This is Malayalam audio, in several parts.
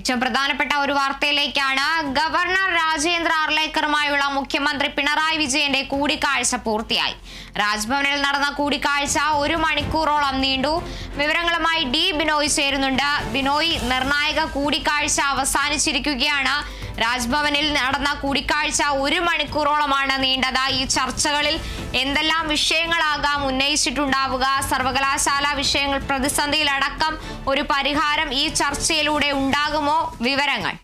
ഏറ്റവും പ്രധാനപ്പെട്ട ഒരു വാർത്തയിലേക്കാണ്. ഗവർണർ രാജേന്ദ്ര അർലേക്കറുമായുള്ള മുഖ്യമന്ത്രി പിണറായി വിജയന്റെ കൂടിക്കാഴ്ച പൂർത്തിയായി. രാജ്ഭവനിൽ നടന്ന കൂടിക്കാഴ്ച 1 മണിക്കൂറോളം നീണ്ടു. വിവരങ്ങളുമായി ഡി ബിനോയ് ചേരുന്നുണ്ട്. ബിനോയ്, നിർണായക കൂടിക്കാഴ്ച അവസാനിച്ചിരിക്കുകയാണ്. രാജ്ഭവനിൽ നടന്ന കൂടിക്കാഴ്ച 1 മണിക്കൂറോളമാണ് നീണ്ടത്. ഈ ചർച്ചകളിൽ എന്തെല്ലാം വിഷയങ്ങളാകാം ഉന്നയിച്ചിട്ടുണ്ടാവുക? സർവകലാശാല വിഷയങ്ങൾ പ്രതിസന്ധിയിലടക്കം ഒരു പരിഹാരം ഈ ചർച്ചയിലൂടെ ഉണ്ടാകുമോ? വിവരങ്ങൾ.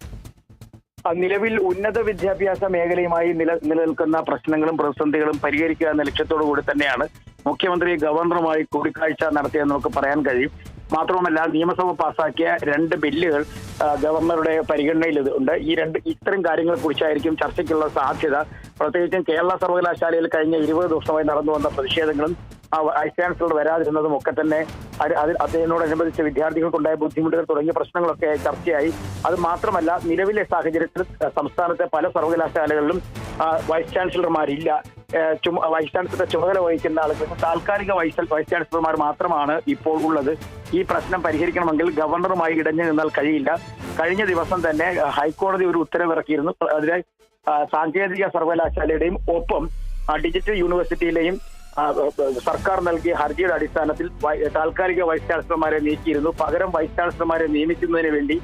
നിലവിൽ ഉന്നത വിദ്യാഭ്യാസ മേഖലയുമായി നിലനിൽക്കുന്ന പ്രശ്നങ്ങളും പ്രതിസന്ധികളും പരിഹരിക്കുക എന്ന ലക്ഷ്യത്തോടു കൂടി തന്നെയാണ് മുഖ്യമന്ത്രി ഗവർണറുമായി കൂടിക്കാഴ്ച നടത്തിയെന്ന് നമുക്ക് പറയാൻ കഴിയും. മാത്രവുമല്ല, നിയമസഭ പാസാക്കിയ 2 ബില്ലുകൾ ഗവർണറുടെ പരിഗണനയിൽ ഉണ്ട്. ഇത്തരം കാര്യങ്ങളെ കുറിച്ചായിരിക്കും ചർച്ചയ്ക്കുള്ള സാധ്യത. പ്രത്യേകിച്ചും കേരള സർവകലാശാലയിൽ കഴിഞ്ഞ 20 ദിവസമായി നടന്നു വന്ന പ്രതിഷേധങ്ങളും വൈസ് ചാൻസലർ വരാതിരുന്നതും ഒക്കെ തന്നെ അതിനോടനുബന്ധിച്ച് വിദ്യാർത്ഥികൾക്കുണ്ടായ ബുദ്ധിമുട്ടുകൾ തുടങ്ങിയ പ്രശ്നങ്ങളൊക്കെ ചർച്ചയായി. അത് മാത്രമല്ല, നിലവിലെ സാഹചര്യത്തിൽ സംസ്ഥാനത്തെ പല സർവകലാശാലകളിലും വൈസ് ചാൻസലർമാരില്ല. വൈസ് ചാൻസലറുടെ ചുമതല വഹിക്കുന്ന ആളുകൾ താൽക്കാലിക വൈസ് ചാൻസലർമാർ മാത്രമാണ് ഇപ്പോൾ ഉള്ളത്. ഈ പ്രശ്നം പരിഹരിക്കണമെങ്കിൽ ഗവർണറുമായി ഇടഞ്ഞു നിന്നാൽ കഴിയില്ല. കഴിഞ്ഞ ദിവസം തന്നെ ഹൈക്കോടതി ഒരു ഉത്തരവിറക്കിയിരുന്നു. അതിലെ സാങ്കേതിക സർവകലാശാലയുടെയും ഒപ്പം ഡിജിറ്റൽ യൂണിവേഴ്സിറ്റിയിലെയും സർക്കാർ നൽകിയ ഹർജിയുടെ അടിസ്ഥാനത്തിൽ താൽക്കാലിക വൈസ് ചാൻസലർമാരെ നീക്കിയിരുന്നു. പകരം വൈസ് ചാൻസലർമാരെ നിയമിക്കുന്നതിന് വേണ്ടി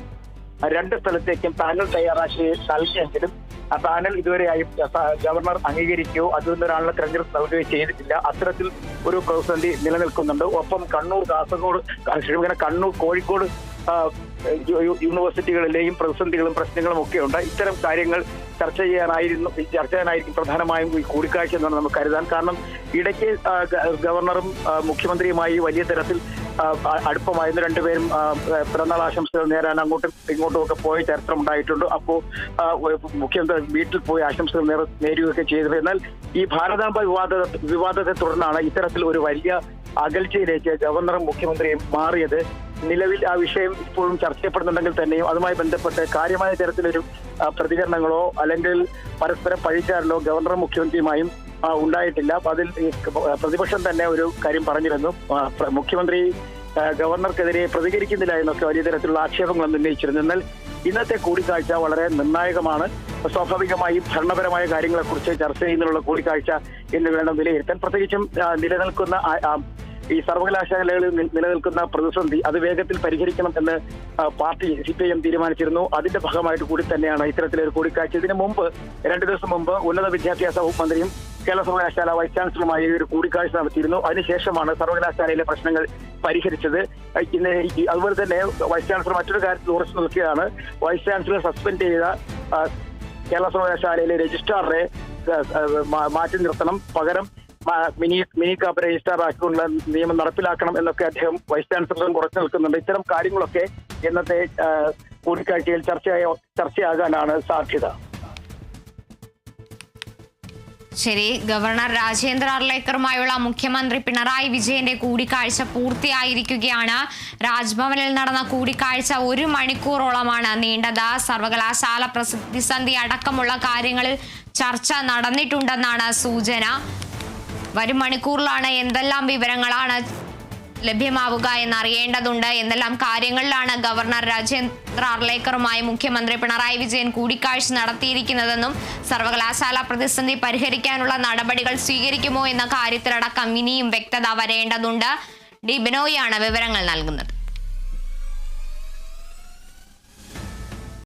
2 സ്ഥലത്തേക്കും പാനൽ തയ്യാറാക്കി നൽകിയെങ്കിലും ആ പാനൽ ഇതുവരെയായും ഗവർണർ അംഗീകരിക്കുകയോ അതിലൊരാളുടെ തെരഞ്ഞെടുപ്പ് നൽകുകയോ ചെയ്തിട്ടില്ല. അത്തരത്തിൽ ഒരു പ്രതിസന്ധി നിലനിൽക്കുന്നുണ്ട്. ഒപ്പം കണ്ണൂർ, കോഴിക്കോട് യൂണിവേഴ്സിറ്റികളിലെയും പ്രതിസന്ധികളും പ്രശ്നങ്ങളും ഒക്കെ ഉണ്ട്. ഇത്തരം കാര്യങ്ങൾ ചർച്ച ചെയ്യാനായിരിക്കും പ്രധാനമായും ഈ കൂടിക്കാഴ്ച എന്നാണ് നമുക്ക് കരുതാൻ. കാരണം ഇടയ്ക്ക് ഗവർണറും മുഖ്യമന്ത്രിയുമായി വലിയ തരത്തിൽ അടുപ്പമായിരുന്നു. 2 പേരും പിറന്നാൾ ആശംസകൾ നേരാൻ അങ്ങോട്ടും ഇങ്ങോട്ടും ഒക്കെ പോയ ചരിത്രം ഉണ്ടായിട്ടുണ്ട്. അപ്പോൾ മുഖ്യമന്ത്രി വീട്ടിൽ പോയി ആശംസകൾ നേരുകയൊക്കെ ചെയ്തത്. എന്നാൽ ഈ ഭാരതാംബ വിവാദത്തെ തുടർന്നാണ് ഇത്തരത്തിൽ ഒരു വലിയ അകൽച്ചയിലേക്ക് ഗവർണറും മുഖ്യമന്ത്രിയും മാറിയത്. നിലവിൽ ആ വിഷയം ഇപ്പോഴും ചർച്ച ചെയ്യപ്പെടുന്നുണ്ടെങ്കിൽ തന്നെയും അതുമായി ബന്ധപ്പെട്ട് കാര്യമായ തരത്തിലൊരു പ്രതികരണങ്ങളോ അല്ലെങ്കിൽ പരസ്പരം പഴിച്ചാരലോ ഗവർണറും മുഖ്യമന്ത്രിയുമായും ഉണ്ടായിട്ടില്ല. അതിൽ പ്രതിപക്ഷം തന്നെ ഒരു കാര്യം പറഞ്ഞിരുന്നു. മുഖ്യമന്ത്രി ഗവർണർക്കെതിരെ പ്രതികരിക്കുന്നില്ല എന്നൊക്കെ വലിയ തരത്തിലുള്ള ആക്ഷേപങ്ങൾ ഉന്നയിച്ചിരുന്നു. എന്നാൽ ഇന്നത്തെ കൂടിക്കാഴ്ച വളരെ നിർണായകമാണ്. സ്വാഭാവികമായും ഭരണപരമായ കാര്യങ്ങളെക്കുറിച്ച് ചർച്ച ചെയ്യുന്നതിനുള്ള കൂടിക്കാഴ്ച എന്ന് വേണം വിലയിരുത്താൻ. പ്രത്യേകിച്ചും നിലനിൽക്കുന്ന ഈ സർവകലാശാലകളിൽ നിലനിൽക്കുന്ന പ്രതിസന്ധി അത് വേഗത്തിൽ പരിഹരിക്കണം എന്ന് പാർട്ടി CPIM തീരുമാനിച്ചിരുന്നു. അതിന്റെ ഭാഗമായിട്ട് കൂടി തന്നെയാണ് ഇത്തരത്തിലൊരു കൂടിക്കാഴ്ച. ഇതിനു മുമ്പ് 2 ദിവസം മുമ്പ് ഉന്നത വിദ്യാഭ്യാസ വകുപ്പ് മന്ത്രിയും കേരള സർവകലാശാല വൈസ് ചാൻസലറുമായി ഒരു കൂടിക്കാഴ്ച നടത്തിയിരുന്നു. അതിനുശേഷമാണ് സർവകലാശാലയിലെ പ്രശ്നങ്ങൾ പരിഹരിച്ചത്. അതുപോലെ തന്നെ വൈസ് ചാൻസലർ മറ്റൊരു കാര്യത്തിൽ ഉറച്ചു നിൽക്കുകയാണ്. വൈസ് ചാൻസലർ സസ്പെൻഡ് ചെയ്ത കേരള സർവകലാശാലയിലെ രജിസ്ട്രാറെ മാറ്റി നിർത്തണം, പകരം മിനി കാപ്പ് രജിസ്ട്രാർ ആക്കിക്കൊണ്ടുള്ള നിയമം നടപ്പിലാക്കണം എന്നൊക്കെ അദ്ദേഹം വൈസ് ചാൻസലറും ഉറച്ചു നിൽക്കുന്നുണ്ട്. ഇത്തരം കാര്യങ്ങളൊക്കെ ഇന്നത്തെ കൂടിക്കാഴ്ചയിൽ ചർച്ചയാകാനാണ് സാധ്യത. ശരി, ഗവർണർ രാജേന്ദ്ര അർലേക്കറുമായുള്ള മുഖ്യമന്ത്രി പിണറായി വിജയന്റെ കൂടിക്കാഴ്ച പൂർത്തിയായിരിക്കുകയാണ്. രാജ്ഭവനിൽ നടന്ന കൂടിക്കാഴ്ച 1 മണിക്കൂറോളമാണ് നീണ്ടത്. സർവകലാശാല പ്രതിസന്ധി അടക്കമുള്ള കാര്യങ്ങളിൽ ചർച്ച നടന്നിട്ടുണ്ടെന്നാണ് സൂചന. വരും മണിക്കൂറിലാണ് എന്തെല്ലാം വിവരങ്ങളാണ് ലഭ്യമാവുക എന്നറിയേണ്ടതുണ്ട്. എന്തെല്ലാം കാര്യങ്ങളിലാണ് ഗവർണർ രാജേന്ദ്ര അർലേക്കറുമായി മുഖ്യമന്ത്രി പിണറായി വിജയൻ കൂടിക്കാഴ്ച നടത്തിയിരിക്കുന്നതെന്നും സർവകലാശാല പ്രതിസന്ധി പരിഹരിക്കാനുള്ള നടപടികൾ സ്വീകരിക്കുമോ എന്ന കാര്യത്തിലടക്കം ഇനിയും വ്യക്തത വരേണ്ടതുണ്ട്. ഡി ബിനോയാണ് വിവരങ്ങൾ നൽകുന്നത്.